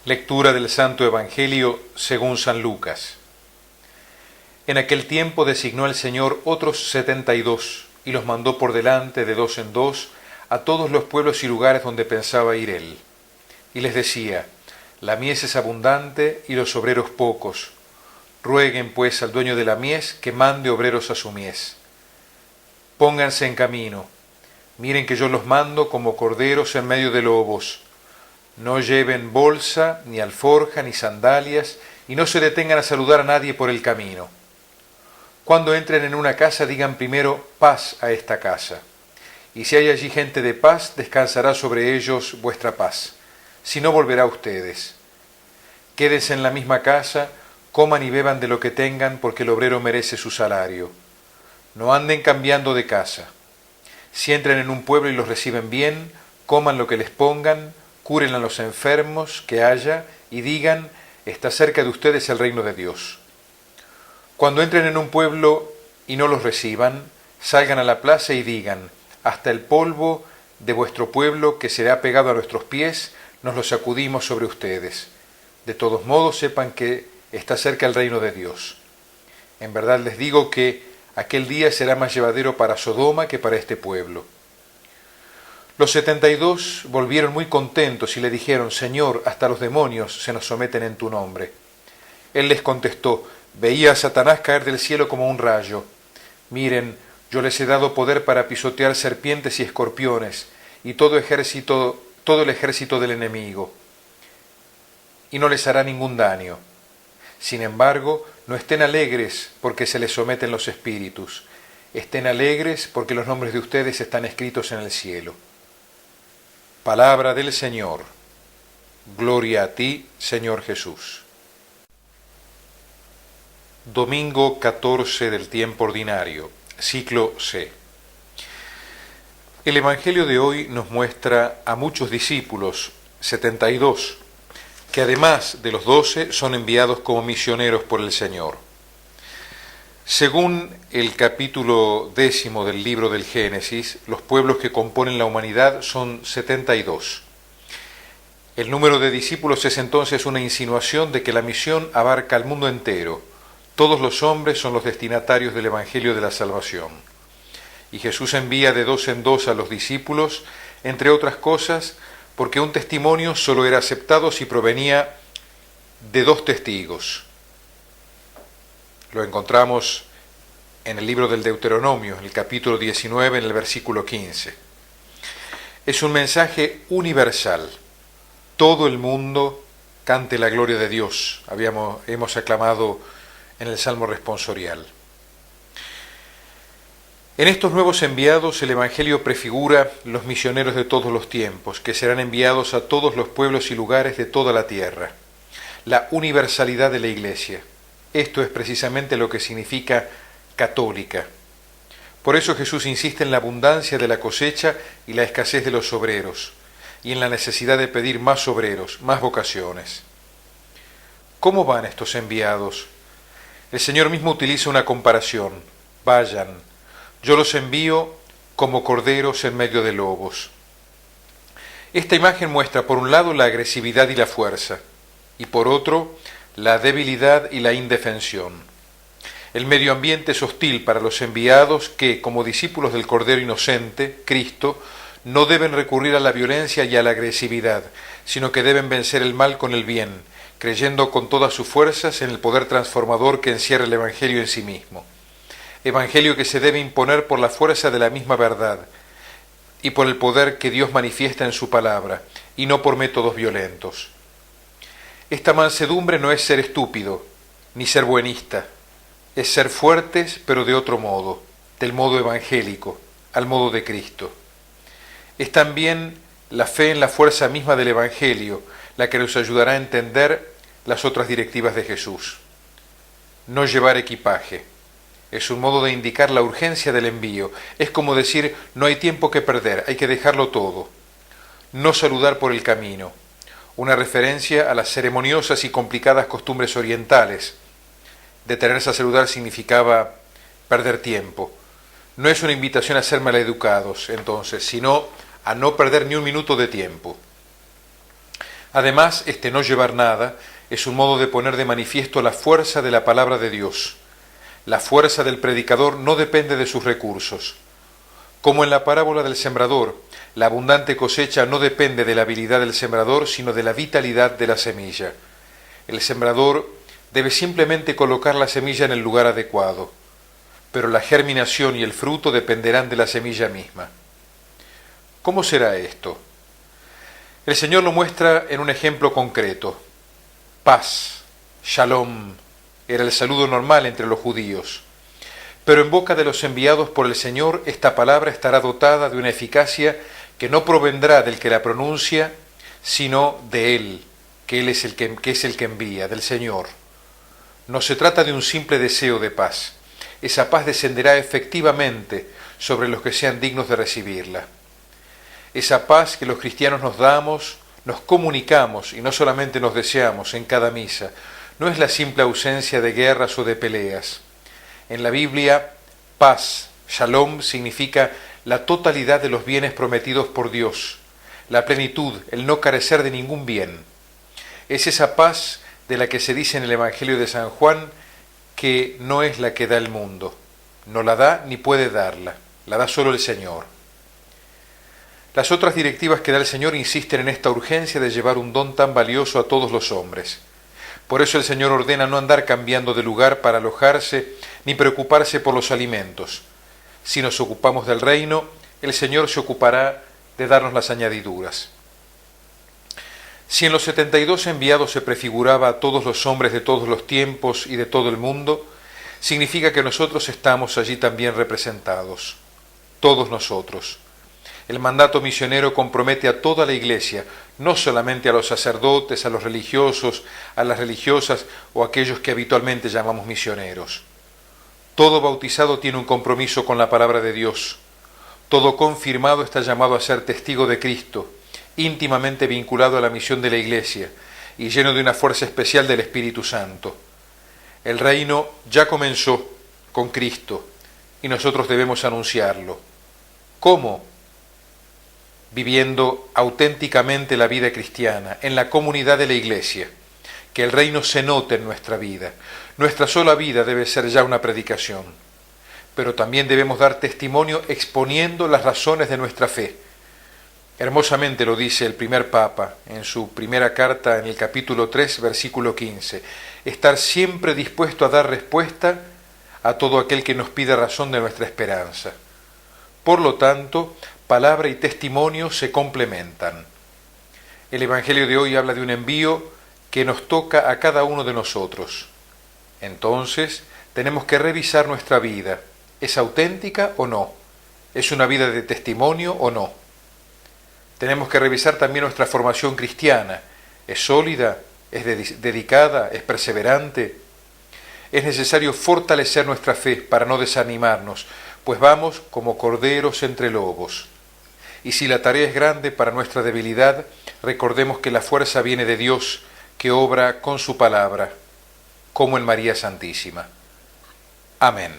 Lectura del Santo Evangelio según San Lucas. En aquel tiempo designó el Señor otros 72 y los mandó por delante de dos en dos a todos los pueblos y lugares donde pensaba ir él. Y les decía: la mies es abundante y los obreros pocos. Rueguen pues al dueño de la mies que mande obreros a su mies. Pónganse en camino. Miren que yo los mando como corderos en medio de lobos. No lleven bolsa, ni alforja, ni sandalias, y no se detengan a saludar a nadie por el camino. Cuando entren en una casa, digan primero: paz a esta casa. Y si hay allí gente de paz, descansará sobre ellos vuestra paz. Si no, volverá a ustedes. Quédense en la misma casa, coman y beban de lo que tengan, porque el obrero merece su salario. No anden cambiando de casa. Si entran en un pueblo y los reciben bien, coman lo que les pongan, curen a los enfermos que haya y digan: está cerca de ustedes el reino de Dios. Cuando entren en un pueblo y no los reciban, salgan a la plaza y digan: hasta el polvo de vuestro pueblo que será pegado a nuestros pies, nos lo sacudimos sobre ustedes. De todos modos, sepan que está cerca el reino de Dios. En verdad les digo que aquel día será más llevadero para Sodoma que para este pueblo. Los 72 volvieron muy contentos y le dijeron: Señor, hasta los demonios se nos someten en tu nombre. Él les contestó: veía a Satanás caer del cielo como un rayo. Miren, yo les he dado poder para pisotear serpientes y escorpiones y todo el ejército del enemigo, y no les hará ningún daño. Sin embargo, no estén alegres porque se les someten los espíritus. Estén alegres porque los nombres de ustedes están escritos en el cielo. Palabra del Señor. Gloria a ti, Señor Jesús. Domingo 14 del tiempo ordinario, ciclo C. El Evangelio de hoy nos muestra a muchos discípulos, 72, que además de los 12 son enviados como misioneros por el Señor. Según el capítulo 10 del libro del Génesis, los pueblos que componen la humanidad son 72. El número de discípulos es entonces una insinuación de que la misión abarca al mundo entero. Todos los hombres son los destinatarios del Evangelio de la salvación. Y Jesús envía de dos en dos a los discípulos, entre otras cosas, porque un testimonio solo era aceptado si provenía de dos testigos. Lo encontramos en el libro del Deuteronomio, en el capítulo 19, en el versículo 15. Es un mensaje universal. Todo el mundo cante la gloria de Dios. Hemos aclamado en el Salmo responsorial. En estos nuevos enviados, el Evangelio prefigura los misioneros de todos los tiempos, que serán enviados a todos los pueblos y lugares de toda la tierra. La universalidad de la Iglesia. Esto es precisamente lo que significa católica. Por eso Jesús insiste en la abundancia de la cosecha y la escasez de los obreros, y en la necesidad de pedir más obreros, más vocaciones. ¿Cómo van estos enviados? El Señor mismo utiliza una comparación. Vayan, yo los envío como corderos en medio de lobos. Esta imagen muestra por un lado la agresividad y la fuerza, y por otro la debilidad y la indefensión. El medio ambiente es hostil para los enviados que, como discípulos del Cordero Inocente, Cristo, no deben recurrir a la violencia y a la agresividad, sino que deben vencer el mal con el bien, creyendo con todas sus fuerzas en el poder transformador que encierra el Evangelio en sí mismo. Evangelio que se debe imponer por la fuerza de la misma verdad y por el poder que Dios manifiesta en su palabra, y no por métodos violentos. Esta mansedumbre no es ser estúpido, ni ser buenista, es ser fuertes, pero de otro modo, del modo evangélico, al modo de Cristo. Es también la fe en la fuerza misma del Evangelio, la que nos ayudará a entender las otras directivas de Jesús. No llevar equipaje. Es un modo de indicar la urgencia del envío. Es como decir: no hay tiempo que perder, hay que dejarlo todo. No saludar por el camino. Una referencia a las ceremoniosas y complicadas costumbres orientales. Detenerse a saludar significaba perder tiempo. No es una invitación a ser maleducados, entonces, sino a no perder ni un minuto de tiempo. Además, este no llevar nada es un modo de poner de manifiesto la fuerza de la palabra de Dios. La fuerza del predicador no depende de sus recursos. Como en la parábola del sembrador, la abundante cosecha no depende de la habilidad del sembrador, sino de la vitalidad de la semilla. El sembrador debe simplemente colocar la semilla en el lugar adecuado, pero la germinación y el fruto dependerán de la semilla misma. ¿Cómo será esto? El Señor lo muestra en un ejemplo concreto. Paz, shalom, era el saludo normal entre los judíos. Pero en boca de los enviados por el Señor, esta palabra estará dotada de una eficacia que no provendrá del que la pronuncia, sino de Él, que Él es el que envía, del Señor. No se trata de un simple deseo de paz. Esa paz descenderá efectivamente sobre los que sean dignos de recibirla. Esa paz que los cristianos nos damos, nos comunicamos y no solamente nos deseamos en cada misa, no es la simple ausencia de guerras o de peleas. En la Biblia, paz, shalom, significa la totalidad de los bienes prometidos por Dios, la plenitud, el no carecer de ningún bien. Es esa paz de la que se dice en el Evangelio de San Juan que no es la que da el mundo, no la da ni puede darla, la da solo el Señor. Las otras directivas que da el Señor insisten en esta urgencia de llevar un don tan valioso a todos los hombres. Por eso el Señor ordena no andar cambiando de lugar para alojarse, ni preocuparse por los alimentos. Si nos ocupamos del reino, el Señor se ocupará de darnos las añadiduras. Si en los 72 enviados se prefiguraba a todos los hombres de todos los tiempos y de todo el mundo, significa que nosotros estamos allí también representados, todos nosotros. El mandato misionero compromete a toda la Iglesia, no solamente a los sacerdotes, a los religiosos, a las religiosas o a aquellos que habitualmente llamamos misioneros. Todo bautizado tiene un compromiso con la palabra de Dios. Todo confirmado está llamado a ser testigo de Cristo, íntimamente vinculado a la misión de la Iglesia y lleno de una fuerza especial del Espíritu Santo. El reino ya comenzó con Cristo y nosotros debemos anunciarlo. ¿Cómo? Viviendo auténticamente la vida cristiana, en la comunidad de la Iglesia, que el reino se note en nuestra vida. Nuestra sola vida debe ser ya una predicación, pero también debemos dar testimonio exponiendo las razones de nuestra fe. Hermosamente lo dice el primer Papa en su primera carta en el capítulo 3, versículo 15, estar siempre dispuesto a dar respuesta a todo aquel que nos pide razón de nuestra esperanza. Por lo tanto, palabra y testimonio se complementan. El Evangelio de hoy habla de un envío que nos toca a cada uno de nosotros. Entonces, tenemos que revisar nuestra vida. ¿Es auténtica o no? ¿Es una vida de testimonio o no? Tenemos que revisar también nuestra formación cristiana. ¿Es sólida? ¿Es dedicada? ¿Es perseverante? Es necesario fortalecer nuestra fe para no desanimarnos, pues vamos como corderos entre lobos. Y si la tarea es grande para nuestra debilidad, recordemos que la fuerza viene de Dios, que obra con su palabra, como en María Santísima. Amén.